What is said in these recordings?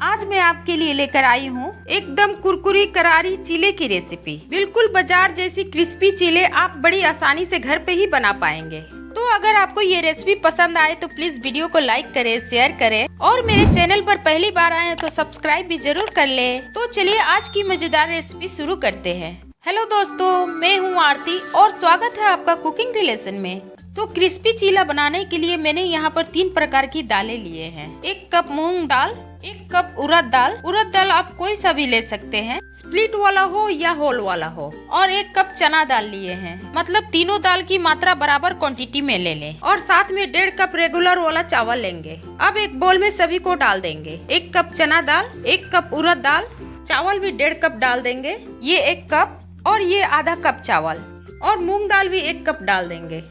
आज मैं आपके लिए लेकर आई हूँ एकदम कुरकुरी करारी चीले की रेसिपी। बिल्कुल बाजार जैसी क्रिस्पी चीले आप बड़ी आसानी से घर पे ही बना पाएंगे। तो अगर आपको ये रेसिपी पसंद आए तो प्लीज वीडियो को लाइक करें, शेयर करें और मेरे चैनल पर पहली बार आए तो सब्सक्राइब भी जरूर कर ले। तो चलिए आज की मजेदार रेसिपी शुरू करते हैं। हेलो दोस्तों, मैं हूँ आरती और स्वागत है आपका कुकिंग रिलेशन में। तो क्रिस्पी चीला बनाने के लिए मैंने यहाँ पर 3 प्रकार की दालें लिए हैं। 1 कप मूंग दाल, 1 कप उड़द दाल। उड़द दाल आप कोई सा भी ले सकते हैं, स्प्लिट वाला हो या होल वाला हो। और 1 कप चना दाल लिए हैं, मतलब तीनों दाल की मात्रा बराबर क्वांटिटी में ले लें। और साथ में 1.5 कप रेगुलर वाला चावल लेंगे। अब एक बोल में सभी को डाल देंगे। 1 कप चना दाल, 1 कप उड़द दाल, चावल भी 1.5 कप डाल देंगे, ये 1 कप और ये आधा कप चावल, और मूंग दाल भी 1 कप डाल देंगे।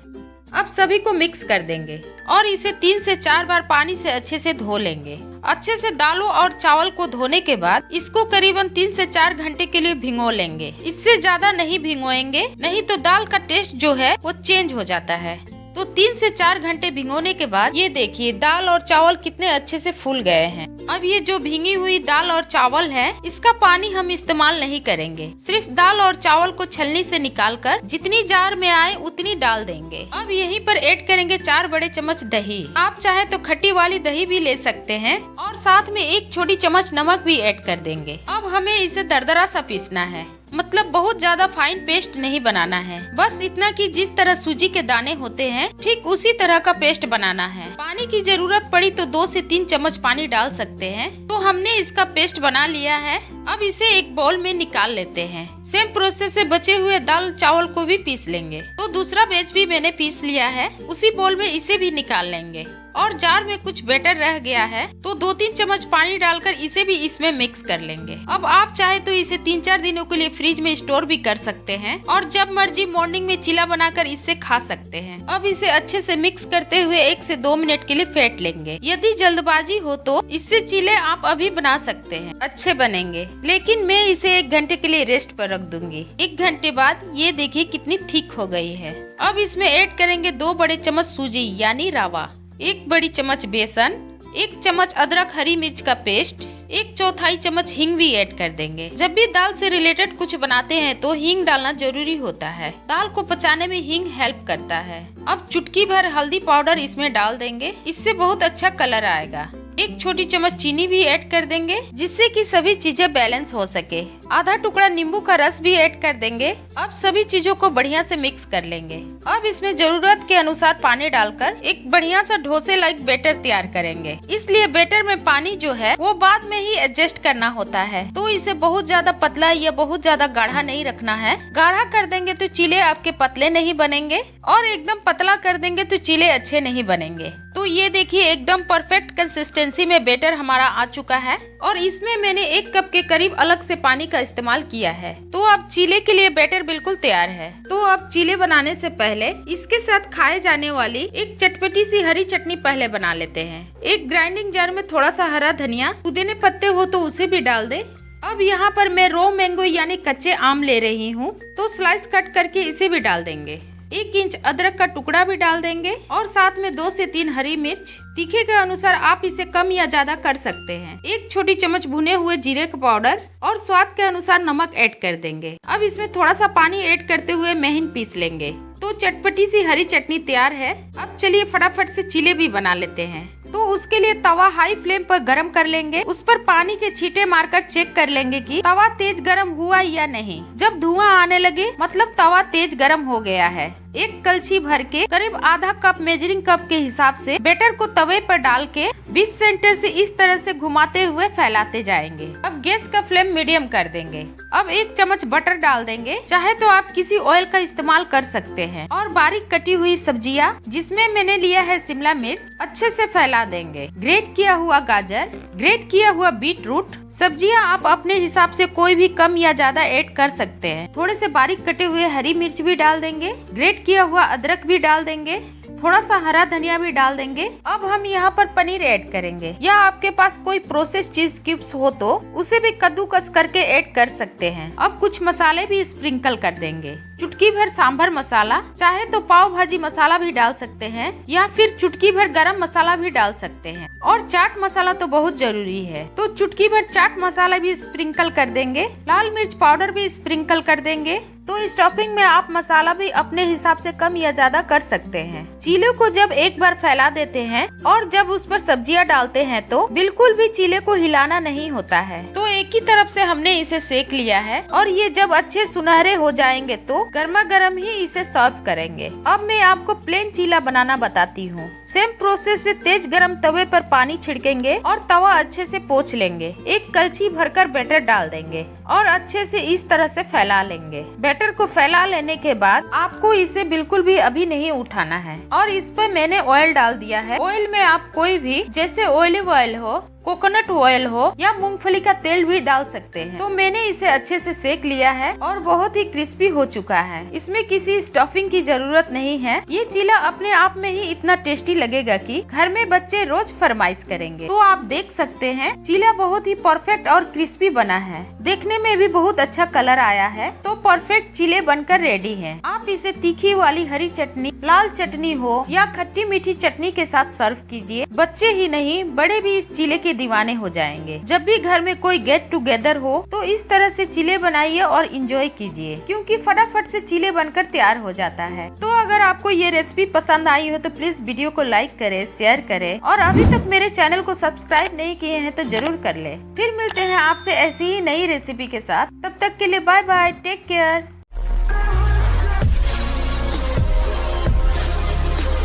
अब सभी को मिक्स कर देंगे और इसे 3 से 4 बार पानी से अच्छे से धो लेंगे। अच्छे से दालों और चावल को धोने के बाद इसको करीबन 3 से 4 घंटे के लिए भिगो लेंगे। इससे ज्यादा नहीं भिगोएंगे, नहीं तो दाल का टेस्ट जो है वो चेंज हो जाता है। तो 3 से 4 घंटे भिगोने के बाद ये देखिए दाल और चावल कितने अच्छे से फूल गए हैं। अब ये जो भीगी हुई दाल और चावल है, इसका पानी हम इस्तेमाल नहीं करेंगे। सिर्फ दाल और चावल को छलनी से निकालकर जितनी जार में आए उतनी डाल देंगे। अब यहीं पर ऐड करेंगे 4 बड़े चम्मच दही। आप चाहे तो खट्टी वाली दही भी ले सकते हैं और साथ में 1 छोटी चम्मच नमक भी ऐड कर देंगे। अब हमें इसे दरदरा सा पीसना है, मतलब बहुत ज्यादा फाइन पेस्ट नहीं बनाना है। बस इतना कि जिस तरह सूजी के दाने होते हैं ठीक उसी तरह का पेस्ट बनाना है। पानी की जरूरत पड़ी तो 2 से 3 चम्मच पानी डाल सकते हैं। तो हमने इसका पेस्ट बना लिया है। अब इसे एक बाउल में निकाल लेते हैं। सेम प्रोसेस से बचे हुए दाल चावल को भी पीस लेंगे। तो दूसरा बैच भी मैंने पीस लिया है, उसी बाउल में इसे भी निकाल लेंगे। और जार में कुछ बैटर रह गया है तो 2-3 चम्मच पानी डालकर इसे भी इसमें मिक्स कर लेंगे। अब आप चाहे तो इसे 3-4 दिनों के लिए फ्रिज में स्टोर भी कर सकते हैं और जब मर्जी मॉर्निंग में चीला बनाकर इससे खा सकते हैं। अब इसे अच्छे से मिक्स करते हुए 1 से 2 मिनट के लिए फेंट लेंगे। यदि जल्दबाजी हो तो इससे चीले आप अभी बना सकते हैं, अच्छे बनेंगे। लेकिन मैं इसे 1 घंटे के लिए रेस्ट पर रख दूंगी। 1 घंटे बाद ये देखिए कितनी थिक हो गई है। अब इसमें ऐड करेंगे 2 बड़े चम्मच सूजी यानी रावा, 1 बड़ी चम्मच बेसन, 1 चम्मच अदरक हरी मिर्च का पेस्ट, 1/4 चम्मच हींग भी ऐड कर देंगे। जब भी दाल से रिलेटेड कुछ बनाते हैं तो हींग डालना जरूरी होता है। दाल को पचाने में हींग हेल्प करता है। अब चुटकी भर हल्दी पाउडर इसमें डाल देंगे, इससे बहुत अच्छा कलर आएगा। 1 छोटी चम्मच चीनी भी ऐड कर देंगे जिससे कि सभी चीजें बैलेंस हो सके। आधा टुकड़ा नींबू का रस भी ऐड कर देंगे। अब सभी चीजों को बढ़िया से मिक्स कर लेंगे। अब इसमें जरूरत के अनुसार पानी डालकर एक बढ़िया सा डोसे लाइक बैटर तैयार करेंगे। इसलिए बैटर में पानी जो है वो बाद में ही एडजस्ट करना होता है। तो इसे बहुत ज्यादा पतला या बहुत ज्यादा गाढ़ा नहीं रखना है। गाढ़ा कर देंगे तो चीले आपके पतले नहीं बनेंगे और एकदम पतला कर देंगे तो चीले अच्छे नहीं बनेंगे। तो ये देखिए एकदम परफेक्ट कंसिस्टेंसी में बैटर हमारा आ चुका है और इसमें मैंने 1 कप के करीब अलग से पानी का इस्तेमाल किया है। तो अब चीले के लिए बैटर बिल्कुल तैयार है। तो अब चीले बनाने से पहले इसके साथ खाए जाने वाली एक चटपटी सी हरी चटनी पहले बना लेते हैं। एक ग्राइंडिंग जार में थोड़ा सा हरा धनिया, पुदीने पत्ते हो तो उसे भी डाल दे। अब यहाँ पर मैं रो मैंगो यानी कच्चे आम ले रही हूँ, तो स्लाइस कट करके इसे भी डाल देंगे। 1 इंच अदरक का टुकड़ा भी डाल देंगे और साथ में 2 से 3 हरी मिर्च। तीखे के अनुसार आप इसे कम या ज्यादा कर सकते हैं। 1 छोटी चम्मच भुने हुए जीरे का पाउडर और स्वाद के अनुसार नमक ऐड कर देंगे। अब इसमें थोड़ा सा पानी ऐड करते हुए महीन पीस लेंगे। तो चटपटी सी हरी चटनी तैयार है। अब चलिए फटाफट से चीले भी बना लेते हैं। तो उसके लिए तवा हाई फ्लेम पर गरम कर लेंगे। उस पर पानी के छींटे मारकर चेक कर लेंगे कि तवा तेज गरम हुआ या नहीं। जब धुआं आने लगे मतलब तवा तेज गरम हो गया है। 1 कलछी भर के करीब आधा कप मेजरिंग कप के हिसाब से बैटर को तवे पर डाल के 20 सेंटर से इस तरह से घुमाते हुए फैलाते जाएंगे। अब गैस का फ्लेम मीडियम कर देंगे। अब 1 चम्मच बटर डाल देंगे, चाहे तो आप किसी ऑयल का इस्तेमाल कर सकते हैं। और बारीक कटी हुई सब्जियां जिसमें मैंने लिया है शिमला मिर्च, अच्छे से फैला देंगे। ग्रेट किया हुआ गाजर, ग्रेट किया हुआ बीट रूट। सब्जियां आप अपने हिसाब से कोई भी कम या ज्यादा ऐड कर सकते हैं। थोड़े से बारीक कटे हुए हरी मिर्च भी डाल देंगे। ग्रेट किया हुआ अदरक भी डाल देंगे। थोड़ा सा हरा धनिया भी डाल देंगे। अब हम यहाँ पर पनीर ऐड करेंगे, या आपके पास कोई प्रोसेस चीज क्यूब्स हो तो उसे भी कद्दूकस करके ऐड कर सकते हैं। अब कुछ मसाले भी स्प्रिंकल कर देंगे। चुटकी भर सांभर मसाला, चाहे तो पाव भाजी मसाला भी डाल सकते हैं या फिर चुटकी भर गरम मसाला भी डाल सकते हैं। और चाट मसाला तो बहुत जरूरी है, तो चुटकी भर चाट मसाला भी स्प्रिंकल कर देंगे। लाल मिर्च पाउडर भी स्प्रिंकल कर देंगे। तो स्टफिंग में आप मसाला भी अपने हिसाब से कम या ज्यादा कर सकते हैं। चीले को जब एक बार फैला देते हैं और जब उस पर सब्जियां डालते हैं तो बिल्कुल भी चीले को हिलाना नहीं होता है। तो एक ही तरफ से हमने इसे सेक लिया है और ये जब अच्छे सुनहरे हो जाएंगे तो गर्मा गर्म ही इसे सर्व करेंगे। अब मैं आपको प्लेन चीला बनाना बताती हूँ। सेम प्रोसेस से तेज गरम तवे पर पानी छिड़केंगे और तवा अच्छे से पोंछ लेंगे। एक कलछी भरकर बैटर डाल देंगे और अच्छे से इस तरह से फैला लेंगे। बैटर को फैला लेने के बाद आपको इसे बिल्कुल भी अभी नहीं उठाना है और इस पर मैंने ऑयल डाल दिया है। ऑयल में आप कोई भी, जैसे ऑलिव ऑयल हो, कोकोनट ऑयल हो या मूंगफली का तेल भी डाल सकते हैं। तो मैंने इसे अच्छे से सेक लिया है और बहुत ही क्रिस्पी हो चुका है। इसमें किसी स्टफिंग की जरूरत नहीं है। ये चीला अपने आप में ही इतना टेस्टी लगेगा कि घर में बच्चे रोज फरमाइश करेंगे। तो आप देख सकते हैं चीला बहुत ही परफेक्ट और क्रिस्पी बना है। देखने में भी बहुत अच्छा कलर आया है। तो परफेक्ट चीले बनकर रेडी है। आप इसे तीखी वाली हरी चटनी, लाल चटनी हो या खट्टी मीठी चटनी के साथ सर्व कीजिए। बच्चे ही नहीं, बड़े भी इस चीले के दीवाने हो जाएंगे। जब भी घर में कोई गेट टुगेदर हो तो इस तरह से चीले बनाइए और इंजॉय कीजिए, क्योंकि फटाफट से चीले बनकर तैयार हो जाता है। तो अगर आपको ये रेसिपी पसंद आई हो तो प्लीज वीडियो को लाइक करें, शेयर करें और अभी तक मेरे चैनल को सब्सक्राइब नहीं किए हैं तो जरूर कर ले। फिर मिलते हैं आपसे ऐसी ही नई रेसिपी के साथ। तब तक के लिए बाय बाय, टेक केयर।